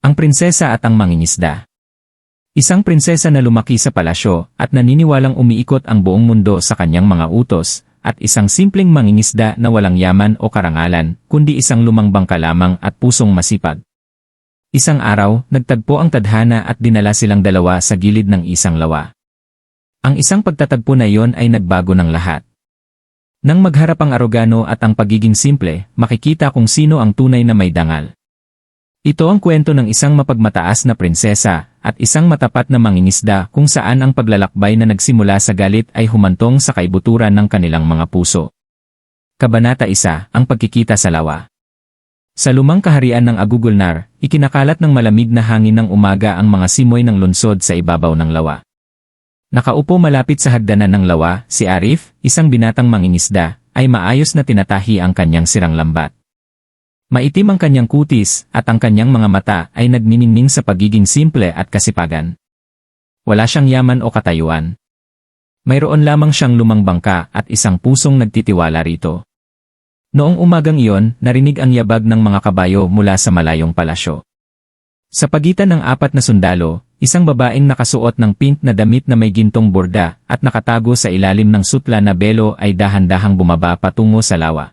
Ang prinsesa at ang mangingisda. Isang prinsesa na lumaki sa palasyo at naniniwalang umiikot ang buong mundo sa kanyang mga utos, at isang simpleng mangingisda na walang yaman o karangalan, kundi isang lumang bangka lamang at pusong masipag. Isang araw, nagtagpo ang tadhana at dinala silang dalawa sa gilid ng isang lawa. Ang isang pagtatagpo na iyon ay nagbago ng lahat. Nang magharap ang arogano at ang pagiging simple, makikita kung sino ang tunay na may dangal. Ito ang kwento ng isang mapagmataas na prinsesa at isang matapat na mangingisda kung saan ang paglalakbay na nagsimula sa galit ay humantong sa kaibuturan ng kanilang mga puso. Kabanata 1, ang pagkikita sa lawa. Sa lumang kaharian ng Agugulnar, ikinakalat ng malamig na hangin ng umaga ang mga simoy ng lungsod sa ibabaw ng lawa. Nakaupo malapit sa hagdanan ng lawa, si Arif, isang binatang mangingisda, ay maayos na tinatahi ang kanyang sirang lambat. Maitim ang kanyang kutis at ang kanyang mga mata ay nagniningning sa pagiging simple at kasipagan. Wala siyang yaman o katayuan. Mayroon lamang siyang lumang bangka at isang pusong nagtitiwala rito. Noong umagang iyon, narinig ang yabag ng mga kabayo mula sa malayong palasyo. Sa pagitan ng 4 na sundalo, isang babaeng nakasuot ng pink na damit na may gintong borda at nakatago sa ilalim ng sutla na belo ay dahan-dahang bumaba patungo sa lawa.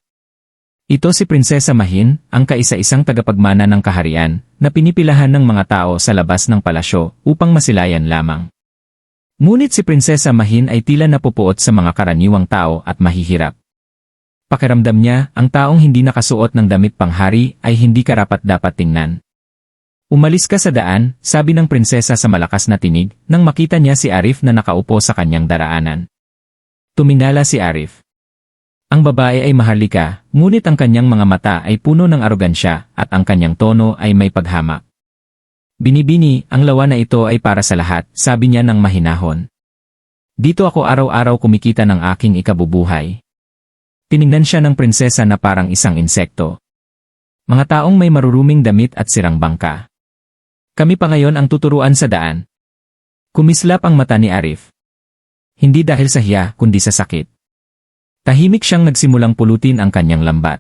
Ito si Prinsesa Mahin, ang kaisa-isang tagapagmana ng kaharian, na pinipilahan ng mga tao sa labas ng palasyo upang masilayan lamang. Ngunit si Prinsesa Mahin ay tila napupuot sa mga karaniwang tao at mahihirap. Pakiramdam niya, ang taong hindi nakasuot ng damit panghari ay hindi karapat-dapat tingnan. Umalis ka sa daan, sabi ng prinsesa sa malakas na tinig, nang makita niya si Arif na nakaupo sa kanyang daraanan. Tumingala si Arif. Ang babae ay maharlika, ngunit ang kanyang mga mata ay puno ng arogansya at ang kanyang tono ay may paghamak. Binibini, ang lawa na ito ay para sa lahat, sabi niya ng mahinahon. Dito ako araw-araw kumikita ng aking ikabubuhay. Tiningnan siya ng prinsesa na parang isang insekto. Mga taong may maruruming damit at sirang bangka. Kami pa ngayon ang tuturuan sa daan. Kumislap ang mata ni Arif. Hindi dahil sa hiya, kundi sa sakit. Tahimik siyang nagsimulang pulutin ang kanyang lambat.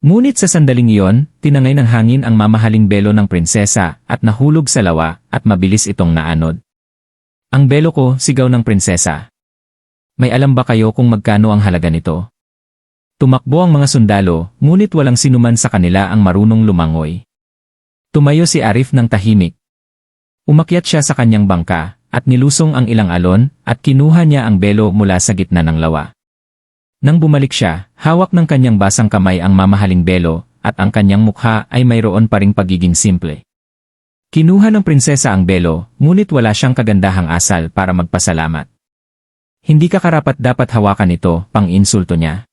Ngunit sa sandaling iyon, tinangay ng hangin ang mamahaling belo ng prinsesa at nahulog sa lawa at mabilis itong naanod. Ang belo ko, sigaw ng prinsesa. May alam ba kayo kung magkano ang halaga nito? Tumakbo ang mga sundalo, ngunit walang sinuman sa kanila ang marunong lumangoy. Tumayo si Arif ng tahimik. Umakyat siya sa kanyang bangka, at nilusong ang ilang alon, at kinuha niya ang belo mula sa gitna ng lawa. Nang bumalik siya, hawak ng kanyang basang kamay ang mamahaling belo, at ang kanyang mukha ay mayroon pa ring pagiging simple. Kinuha ng prinsesa ang belo, ngunit wala siyang kagandahang asal para magpasalamat. Hindi ka karapat-dapat hawakan ito, pang-insulto niya.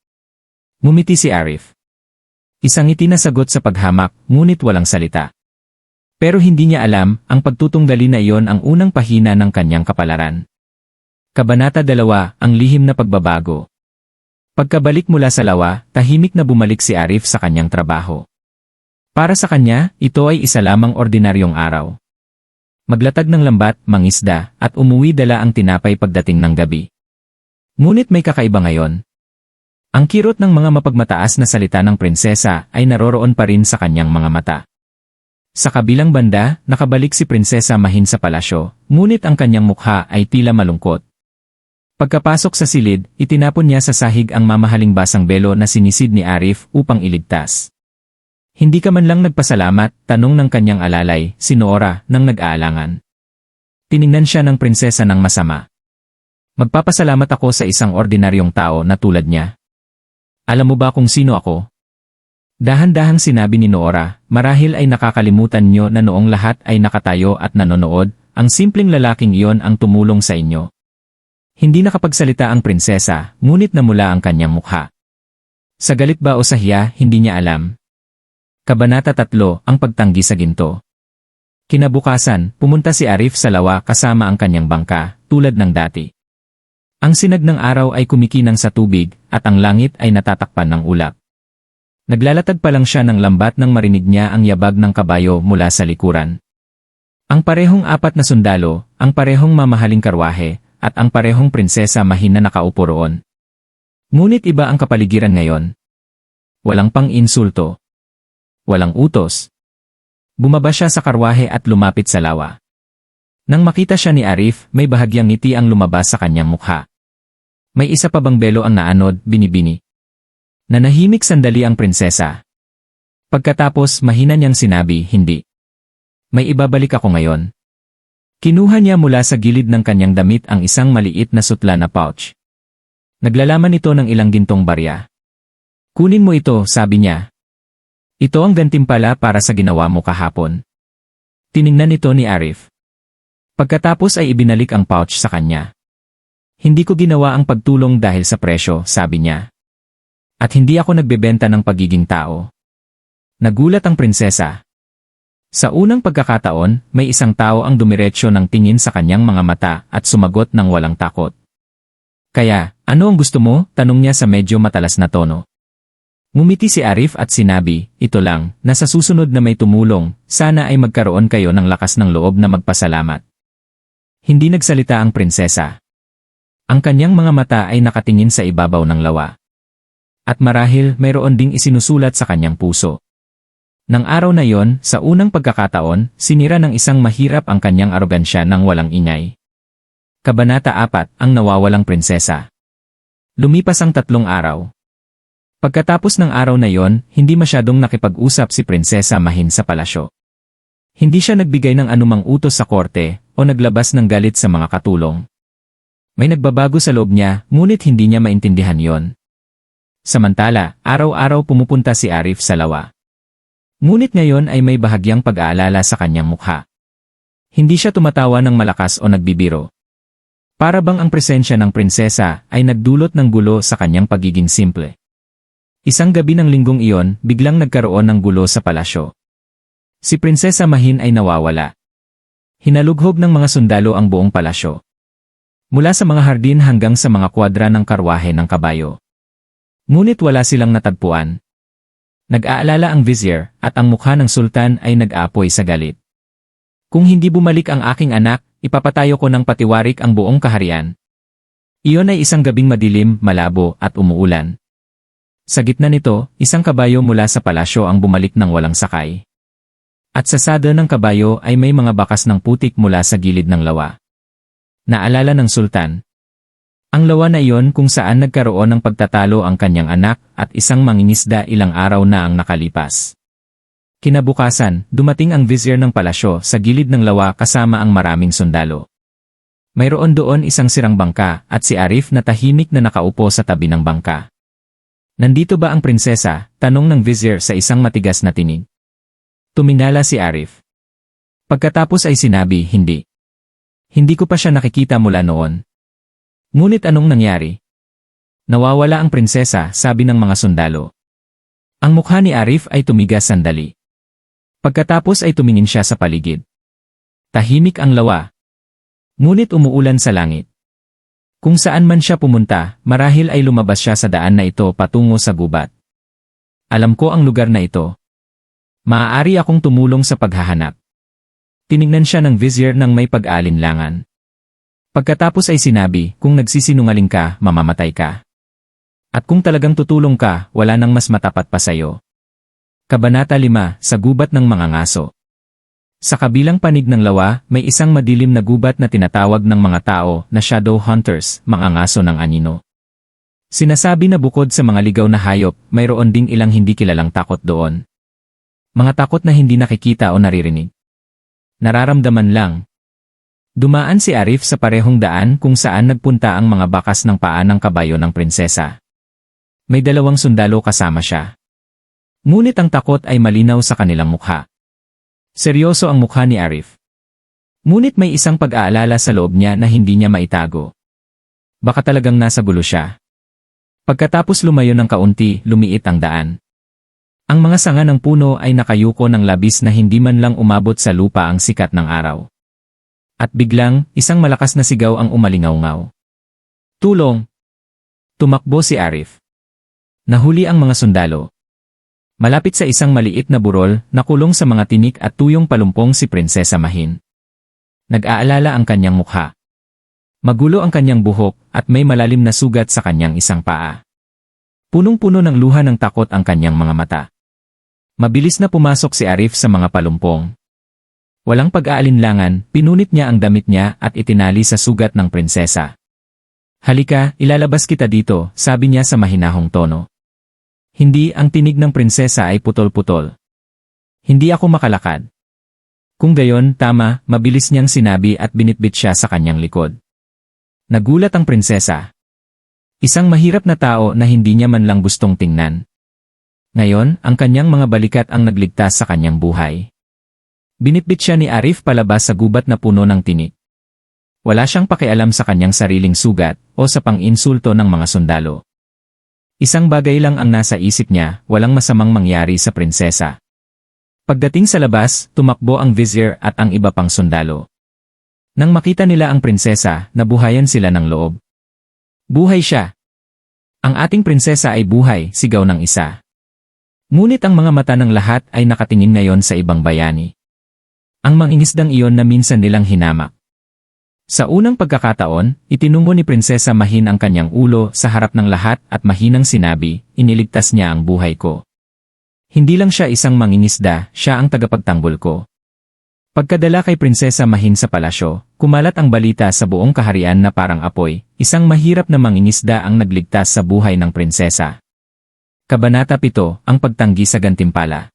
Ngumiti si Arif. Isang ngiti na sagot sa paghamak, ngunit walang salita. Pero hindi niya alam, ang pagtutunggali na iyon ang unang pahina ng kanyang kapalaran. Kabanata 2, ang lihim na pagbabago. Pagkabalik mula sa lawa, tahimik na bumalik si Arif sa kanyang trabaho. Para sa kanya, ito ay isa lamang ordinaryong araw. Maglatag ng lambat, mangisda, at umuwi dala ang tinapay pagdating ng gabi. Ngunit may kakaiba ngayon. Ang kirot ng mga mapagmataas na salita ng prinsesa ay naroroon pa rin sa kanyang mga mata. Sa kabilang banda, nakabalik si Prinsesa Mahin sa palasyo, ngunit ang kanyang mukha ay tila malungkot. Pagkapasok sa silid, itinapon niya sa sahig ang mamahaling basang belo na sinisid ni Arif upang iligtas. Hindi ka man lang nagpasalamat, tanong ng kanyang alalay, si Nora, nang nag-aalangan. Tiningnan siya ng prinsesa ng masama. Magpapasalamat ako sa isang ordinaryong tao na tulad niya. Alam mo ba kung sino ako? Dahan-dahang sinabi ni Nora, marahil ay nakakalimutan niyo na noong lahat ay nakatayo at nanonood, ang simpleng lalaking iyon ang tumulong sa inyo. Hindi nakapagsalita ang prinsesa, ngunit namula ang kanyang mukha. Sa galit ba o sa hiya, hindi niya alam. Kabanata 3, ang pagtanggi sa ginto. Kinabukasan, pumunta si Arif sa lawa kasama ang kanyang bangka, tulad ng dati. Ang sinag ng araw ay kumikinang sa tubig, at ang langit ay natatakpan ng ulap. Naglalatag pa lang siya ng lambat nang marinig niya ang yabag ng kabayo mula sa likuran. Ang parehong 4 na sundalo, ang parehong mamahaling karwahe, at ang parehong Prinsesa Mahin na nakaupo roon. Ngunit iba ang kapaligiran ngayon. Walang pang-insulto. Walang utos. Bumaba siya sa karwahe at lumapit sa lawa. Nang makita siya ni Arif, may bahagyang ngiti ang lumabas sa kanyang mukha. May isa pa bang belo ang naanod, binibini. Nanahimik sandali ang prinsesa. Pagkatapos mahina niyang sinabi, hindi. May ibabalik ako ngayon. Kinuha niya mula sa gilid ng kanyang damit ang isang maliit na sutla na pouch. Naglalaman ito ng ilang gintong barya. Kunin mo ito, sabi niya. Ito ang gantimpala para sa ginawa mo kahapon. Tiningnan ito ni Arif. Pagkatapos ay ibinalik ang pouch sa kanya. Hindi ko ginawa ang pagtulong dahil sa presyo, sabi niya. At hindi ako nagbebenta ng pagiging tao. Nagulat ang prinsesa. Sa unang pagkakataon, may isang tao ang dumiretsyo ng tingin sa kanyang mga mata at sumagot ng walang takot. Kaya, ano ang gusto mo? Tanong niya sa medyo matalas na tono. Ngumiti si Arif at sinabi, ito lang, na sa susunod na may tumulong, sana ay magkaroon kayo ng lakas ng loob na magpasalamat. Hindi nagsalita ang prinsesa. Ang kanyang mga mata ay nakatingin sa ibabaw ng lawa. At marahil mayroon ding isinusulat sa kanyang puso. Nang araw na yon, sa unang pagkakataon, sinira ng isang mahirap ang kanyang arogansya ng walang ingay. Kabanata 4, ang nawawalang prinsesa. Lumipas ang 3 araw. Pagkatapos ng araw na yon, hindi masyadong nakipag-usap si Prinsesa Mahin sa palasyo. Hindi siya nagbigay ng anumang utos sa korte o naglabas ng galit sa mga katulong. May nagbabago sa loob niya, ngunit hindi niya maintindihan yon. Samantala, araw-araw pumupunta si Arif sa lawa. Ngunit ngayon ay may bahagyang pag-aalala sa kanyang mukha. Hindi siya tumatawa ng malakas o nagbibiro. Para bang ang presensya ng prinsesa ay nagdulot ng gulo sa kanyang pagiging simple. Isang gabi ng linggong iyon, biglang nagkaroon ng gulo sa palasyo. Si Prinsesa Mahin ay nawawala. Hinalughog ng mga sundalo ang buong palasyo. Mula sa mga hardin hanggang sa mga kwadra ng karwahe ng kabayo. Ngunit wala silang natagpuan. Nag-aalala ang vizier at ang mukha ng sultan ay nag-aapoy sa galit. Kung hindi bumalik ang aking anak, ipapatayo ko ng patiwarik ang buong kaharian. Iyon ay isang gabing madilim, malabo at umuulan. Sa gitna nito, isang kabayo mula sa palasyo ang bumalik ng walang sakay. At sa sada ng kabayo ay may mga bakas ng putik mula sa gilid ng lawa. Naalala ng sultan. Ang lawa na iyon kung saan nagkaroon ng pagtatalo ang kanyang anak at isang mangingisda ilang araw na ang nakalipas. Kinabukasan, dumating ang vizier ng palasyo sa gilid ng lawa kasama ang maraming sundalo. Mayroon doon isang sirang bangka at si Arif na tahimik na nakaupo sa tabi ng bangka. Nandito ba ang prinsesa? Tanong ng vizier sa isang matigas na tinig. Tumingala si Arif. Pagkatapos ay sinabi, hindi. Hindi ko pa siya nakikita mula noon. Ngunit anong nangyari? Nawawala ang prinsesa, sabi ng mga sundalo. Ang mukha ni Arif ay tumigas sandali. Pagkatapos ay tumingin siya sa paligid. Tahimik ang lawa. Ngunit umuulan sa langit. Kung saan man siya pumunta, marahil ay lumabas siya sa daan na ito patungo sa gubat. Alam ko ang lugar na ito. Maaari akong tumulong sa paghahanap. Tiningnan siya ng vizier ng may pag-aalinlangan. Pagkatapos ay sinabi, kung nagsisinungaling ka, mamamatay ka. At kung talagang tutulong ka, wala nang mas matapat pa sayo. Kabanata 5, sa gubat ng mga ngaso. Sa kabilang panig ng lawa, may isang madilim na gubat na tinatawag ng mga tao na shadow hunters, mga ngaso ng anino. Sinasabi na bukod sa mga ligaw na hayop, mayroon ding ilang hindi kilalang takot doon. Mga takot na hindi nakikita o naririnig. Nararamdaman lang. Dumaan si Arif sa parehong daan kung saan nagpunta ang mga bakas ng paa ng kabayo ng prinsesa. May 2 sundalo kasama siya. Ngunit ang takot ay malinaw sa kanilang mukha. Seryoso ang mukha ni Arif. Ngunit may isang pag-aalala sa loob niya na hindi niya maitago. Baka talagang nasa gulo siya. Pagkatapos lumayo ng kaunti, lumiit ang daan. Ang mga sanga ng puno ay nakayuko ng labis na hindi man lang umabot sa lupa ang sikat ng araw. At biglang, isang malakas na sigaw ang umalingaw-ngaw. Tulong! Tumakbo si Arif. Nahuli ang mga sundalo. Malapit sa isang maliit na burol, nakulong sa mga tinik at tuyong palumpong si Prinsesa Mahin. Nag-aalala ang kanyang mukha. Magulo ang kanyang buhok at may malalim na sugat sa kanyang isang paa. Punong-puno ng luha ng takot ang kanyang mga mata. Mabilis na pumasok si Arif sa mga palumpong. Walang pag-aalinlangan, pinunit niya ang damit niya at itinali sa sugat ng prinsesa. Halika, ilalabas kita dito, sabi niya sa mahinahong tono. Hindi, ang tinig ng prinsesa ay putol-putol. Hindi ako makalakad. Kung gayon, tama, mabilis niyang sinabi at binitbit siya sa kanyang likod. Nagulat ang prinsesa. Isang mahirap na tao na hindi niya man lang gustong tingnan. Ngayon, ang kanyang mga balikat ang nagligtas sa kanyang buhay. Binitbit siya ni Arif palabas sa gubat na puno ng tinik. Wala siyang pakialam sa kanyang sariling sugat o sa pang-insulto ng mga sundalo. Isang bagay lang ang nasa isip niya, walang masamang mangyari sa prinsesa. Pagdating sa labas, tumakbo ang vizier at ang iba pang sundalo. Nang makita nila ang prinsesa, nabuhayan sila ng loob. Buhay siya! Ang ating prinsesa ay buhay, sigaw ng isa. Ngunit ang mga mata ng lahat ay nakatingin ngayon sa ibang bayani. Ang mangingisdang iyon na minsan nilang hinamak. Sa unang pagkakataon, itinumbo ni Prinsesa Mahin ang kanyang ulo sa harap ng lahat at mahinang sinabi, iniligtas niya ang buhay ko. Hindi lang siya isang mangingisda, siya ang tagapagtanggol ko. Pagkadala kay Prinsesa Mahin sa palasyo, kumalat ang balita sa buong kaharian na parang apoy, isang mahirap na mangingisda ang nagligtas sa buhay ng prinsesa. Kabanata 7, ang pagtanggi sa gantimpala.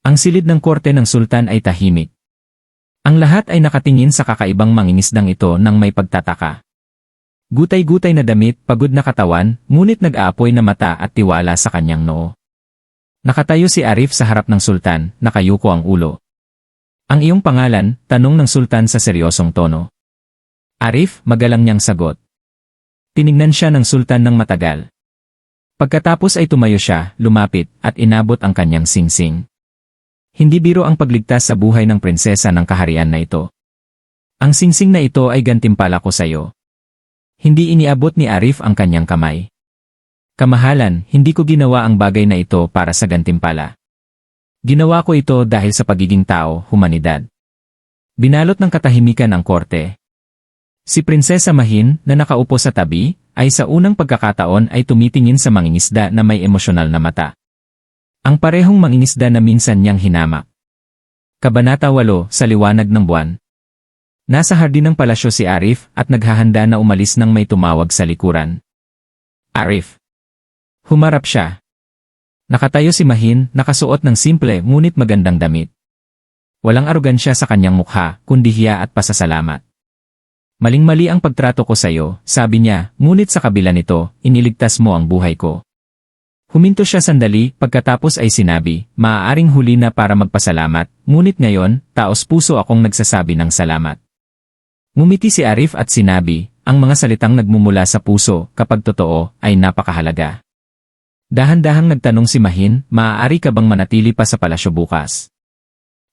Ang silid ng korte ng sultan ay tahimik. Ang lahat ay nakatingin sa kakaibang mangingisdang ito nang may pagtataka. Gutay-gutay na damit, pagod na katawan, ngunit nag-aapoy na mata at tiwala sa kanyang noo. Nakatayo si Arif sa harap ng sultan, nakayuko ang ulo. Ang iyong pangalan, tanong ng sultan sa seryosong tono. Arif, magalang niyang sagot. Tinignan siya ng sultan ng matagal. Pagkatapos ay tumayo siya, lumapit, at inabot ang kanyang singsing. Hindi biro ang pagligtas sa buhay ng prinsesa ng kaharian na ito. Ang singsing na ito ay gantimpala ko sa iyo. Hindi iniabot ni Arif ang kanyang kamay. Kamahalan, hindi ko ginawa ang bagay na ito para sa gantimpala. Ginawa ko ito dahil sa pagiging tao, humanidad. Binalot ng katahimikan ang korte. Si Prinsesa Mahin, na nakaupo sa tabi, ay sa unang pagkakataon ay tumitingin sa mangingisda na may emosyonal na mata. Ang parehong mangingisda na minsan niyang hinamak. Kabanata 8, sa liwanag ng buwan. Nasa hardin ng palasyo si Arif at naghahanda na umalis nang may tumawag sa likuran. Arif. Humarap siya. Nakatayo si Mahin, nakasuot ng simple ngunit magandang damit. Walang arogansya sa kanyang mukha, kundi hiya at pasasalamat. Maling-mali ang pagtrato ko sa iyo, sabi niya, ngunit sa kabila nito, iniligtas mo ang buhay ko. Huminto siya sandali, pagkatapos ay sinabi, maaaring huli na para magpasalamat, ngunit ngayon, taos-puso akong nagsasabi ng salamat. Ngumiti si Arif at sinabi, ang mga salitang nagmumula sa puso, kapag totoo, ay napakahalaga. Dahan-dahang nagtanong si Mahin, maaari ka bang manatili pa sa palasyo bukas?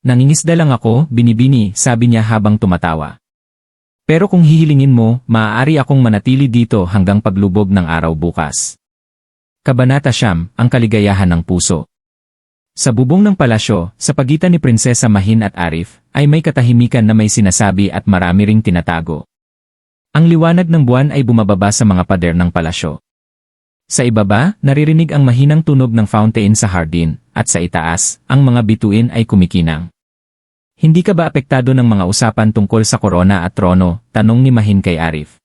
Nangingisda lang ako, binibini, sabi niya habang tumatawa. Pero kung hihilingin mo, maaari akong manatili dito hanggang paglubog ng araw bukas. Kabanata 9, ang kaligayahan ng puso. Sa bubong ng palasyo, sa pagitan ni Prinsesa Mahin at Arif, ay may katahimikan na may sinasabi at marami ring tinatago. Ang liwanag ng buwan ay bumababa sa mga pader ng palasyo. Sa ibaba, naririnig ang mahinang tunog ng fountain sa hardin, at sa itaas, ang mga bituin ay kumikinang. Hindi ka ba apektado ng mga usapan tungkol sa korona at trono? Tanong ni Mahin kay Arif.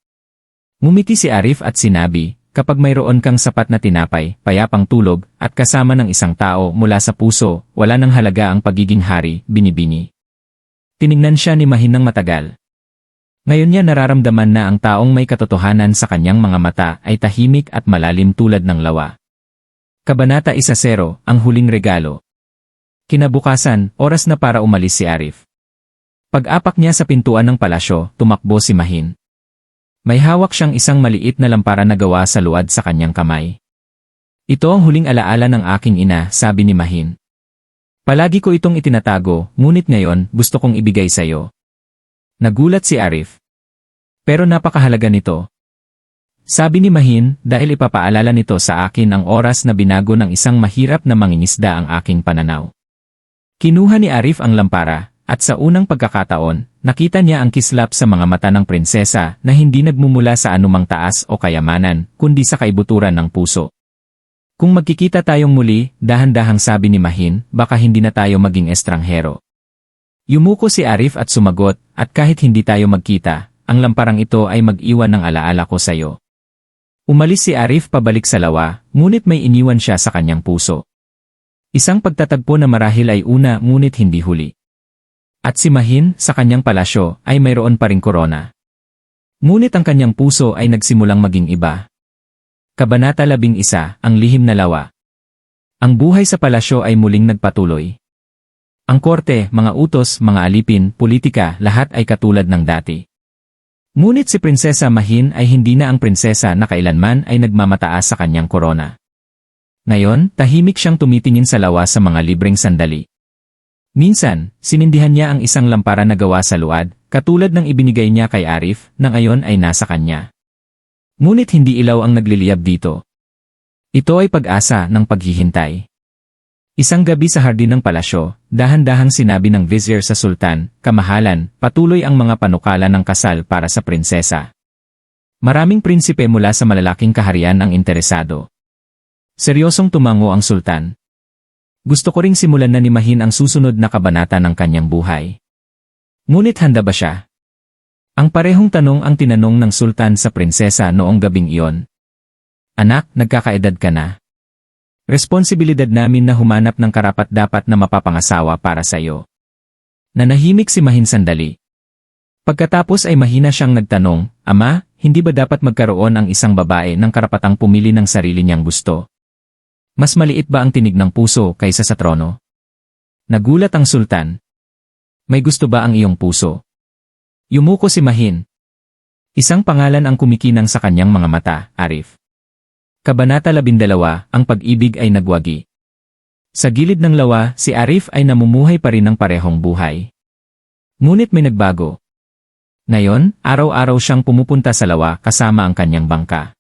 Ngumiti si Arif at sinabi, kapag mayroon kang sapat na tinapay, payapang tulog, at kasama ng isang tao mula sa puso, wala nang halaga ang pagiging hari, binibini. Tinignan siya ni Mahin ng matagal. Ngayon niya nararamdaman na ang taong may katotohanan sa kanyang mga mata ay tahimik at malalim tulad ng lawa. Kabanata 1-0, ang huling regalo. Kinabukasan, oras na para umalis si Arif. Pag-apak niya sa pintuan ng palasyo, tumakbo si Mahin. May hawak siyang isang maliit na lampara na gawa sa luwad sa kanyang kamay. Ito ang huling alaala ng aking ina, sabi ni Mahin. Palagi ko itong itinatago, ngunit ngayon gusto kong ibigay sa iyo. Nagulat si Arif. Pero napakahalaga nito. Sabi ni Mahin, dahil ipapaalala nito sa akin ang oras na binago ng isang mahirap na mangingisda ang aking pananaw. Kinuha ni Arif ang lampara, at sa unang pagkakataon, nakita niya ang kislap sa mga mata ng prinsesa na hindi nagmumula sa anumang taas o kayamanan, kundi sa kaibuturan ng puso. Kung magkikita tayong muli, dahan-dahang sabi ni Mahin, baka hindi na tayo maging estranghero. Yumuko si Arif at sumagot, at kahit hindi tayo magkita, ang lamparang ito ay mag-iwan ng alaala ko sa'yo. Umalis si Arif pabalik sa lawa, ngunit may iniwan siya sa kanyang puso. Isang pagtatagpo na marahil ay una ngunit hindi huli. At si Mahin, sa kanyang palasyo, ay mayroon pa ring korona. Ngunit ang kanyang puso ay nagsimulang maging iba. Kabanata 11, ang lihim na lawa. Ang buhay sa palasyo ay muling nagpatuloy. Ang korte, mga utos, mga alipin, politika, lahat ay katulad ng dati. Ngunit si Prinsesa Mahin ay hindi na ang prinsesa na kailanman ay nagmamataas sa kanyang korona. Ngayon, tahimik siyang tumitingin sa lawa sa mga libreng sandali. Minsan, sinindihan niya ang isang lampara na gawa sa luad, katulad ng ibinigay niya kay Arif, na ngayon ay nasa kanya. Ngunit hindi ilaw ang nagliliyab dito. Ito ay pag-asa ng paghihintay. Isang gabi sa hardin ng palasyo, dahan-dahang sinabi ng vizier sa sultan, "Kamahalan, patuloy ang mga panukala ng kasal para sa prinsesa." Maraming prinsipe mula sa malalaking kaharian ang interesado. Seryosong tumango ang sultan. Gusto ko ring simulan na ni Mahin ang susunod na kabanata ng kanyang buhay. Ngunit handa ba siya? Ang parehong tanong ang tinanong ng sultan sa prinsesa noong gabing iyon. "Anak, nagkakaedad ka na. Responsibilidad namin na humanap ng karapat-dapat na mapapangasawa para sa iyo." Nanahimik si Mahin sandali. Pagkatapos ay mahina siyang nagtanong, "Ama, hindi ba dapat magkaroon ang isang babae ng karapatang pumili ng sarili niyang gusto? Mas maliit ba ang tinig ng puso kaysa sa trono?" Nagulat ang sultan. "May gusto ba ang iyong puso?" Yumuko si Mahin. Isang pangalan ang kumikinang sa kanyang mga mata, Arif. Kabanata 12, ang pag-ibig ay nagwagi. Sa gilid ng lawa, si Arif ay namumuhay pa rin ng parehong buhay. Ngunit may nagbago. Ngayon, araw-araw siyang pumupunta sa lawa kasama ang kanyang bangka.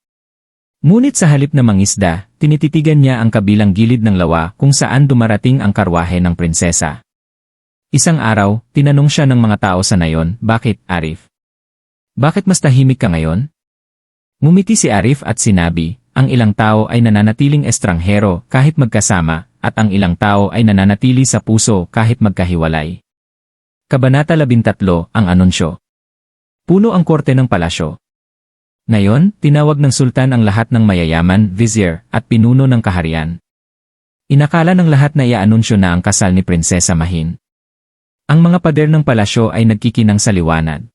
Ngunit sa halip na mangisda, tinititigan niya ang kabilang gilid ng lawa kung saan dumarating ang karwahe ng prinsesa. Isang araw, tinanong siya ng mga tao sa nayon, "Bakit, Arif? Bakit mas tahimik ka ngayon?" Ngumiti si Arif at sinabi, "Ang ilang tao ay nananatiling estranghero kahit magkasama, at ang ilang tao ay nananatili sa puso kahit magkahiwalay." Kabanata 13, ang anunsyo. Puno ang korte ng palasyo. Ngayon, tinawag ng sultan ang lahat ng mayayaman, vizier, at pinuno ng kaharian. Inakala ng lahat na iaanunsyo na ang kasal ni Prinsesa Mahin. Ang mga pader ng palasyo ay nagkikinang sa liwanag.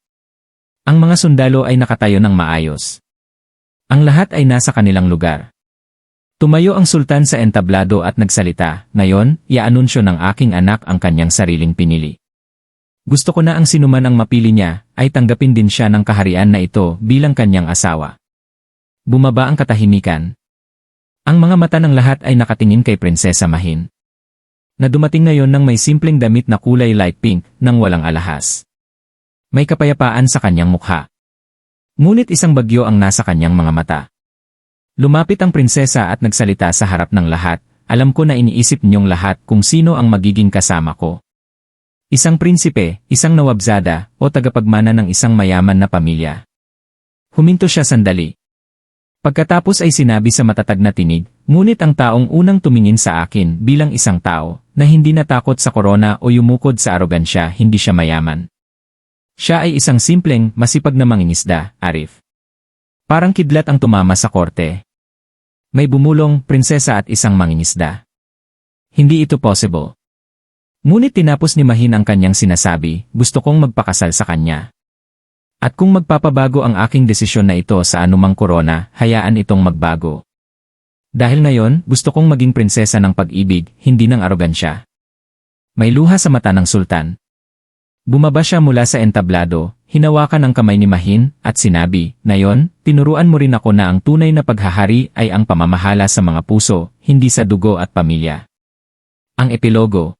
Ang mga sundalo ay nakatayo ng maayos. Ang lahat ay nasa kanilang lugar. Tumayo ang sultan sa entablado at nagsalita, "Ngayon, iaanunsyo ng aking anak ang kanyang sariling pinili. Gusto ko na ang sinuman ang mapili niya, ay tanggapin din siya ng kaharian na ito bilang kanyang asawa." Bumaba ang katahimikan. Ang mga mata ng lahat ay nakatingin kay Prinsesa Mahin, na dumating ngayon ng may simpleng damit na kulay light pink nang walang alahas. May kapayapaan sa kanyang mukha. Ngunit isang bagyo ang nasa kanyang mga mata. Lumapit ang prinsesa at nagsalita sa harap ng lahat, "Alam ko na iniisip ninyong lahat kung sino ang magiging kasama ko. Isang prinsipe, isang nawabzada, o tagapagmana ng isang mayaman na pamilya." Huminto siya sandali. Pagkatapos ay sinabi sa matatag na tinig, "Ngunit ang taong unang tumingin sa akin bilang isang tao, na hindi natakot sa korona o yumukod sa arogansya, hindi siya mayaman. Siya ay isang simpleng, masipag na mangingisda, Arif." Parang kidlat ang tumama sa korte. May bumulong, prinsesa at isang mangingisda. Hindi ito possible. Ngunit tinapos ni Mahin ang kanyang sinasabi, "Gusto kong magpakasal sa kanya. At kung magpapabago ang aking desisyon na ito sa anumang korona, hayaan itong magbago. Dahil ngayon, gusto kong maging prinsesa ng pag-ibig, hindi ng arogansya." May luha sa mata ng sultan. Bumaba siya mula sa entablado, hinawakan ang kamay ni Mahin, at sinabi, "Ngayon, tinuruan mo rin ako na ang tunay na paghahari ay ang pamamahala sa mga puso, hindi sa dugo at pamilya." Ang epilogo.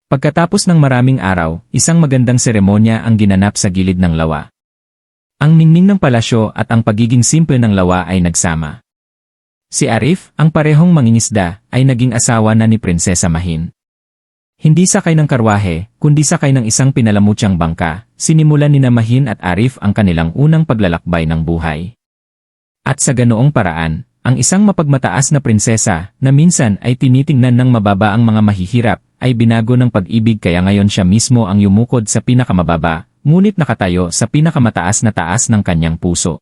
Pagkatapos ng maraming araw, isang magandang seremonya ang ginanap sa gilid ng lawa. Ang ningning ng palasyo at ang pagiging simple ng lawa ay nagsama. Si Arif, ang parehong mangingisda, ay naging asawa na ni Prinsesa Mahin. Hindi sakay ng karwahe, kundi sakay ng isang pinalamutyang bangka, sinimulan ni Mahin at Arif ang kanilang unang paglalakbay ng buhay. At sa ganoong paraan, Ang isang mapagmataas na prinsesa, na minsan ay tinitingnan ng mababa ang mga mahihirap, ay binago ng pag-ibig kaya ngayon siya mismo ang yumukod sa pinakamababa, ngunit nakatayo sa pinakamataas na taas ng kanyang puso.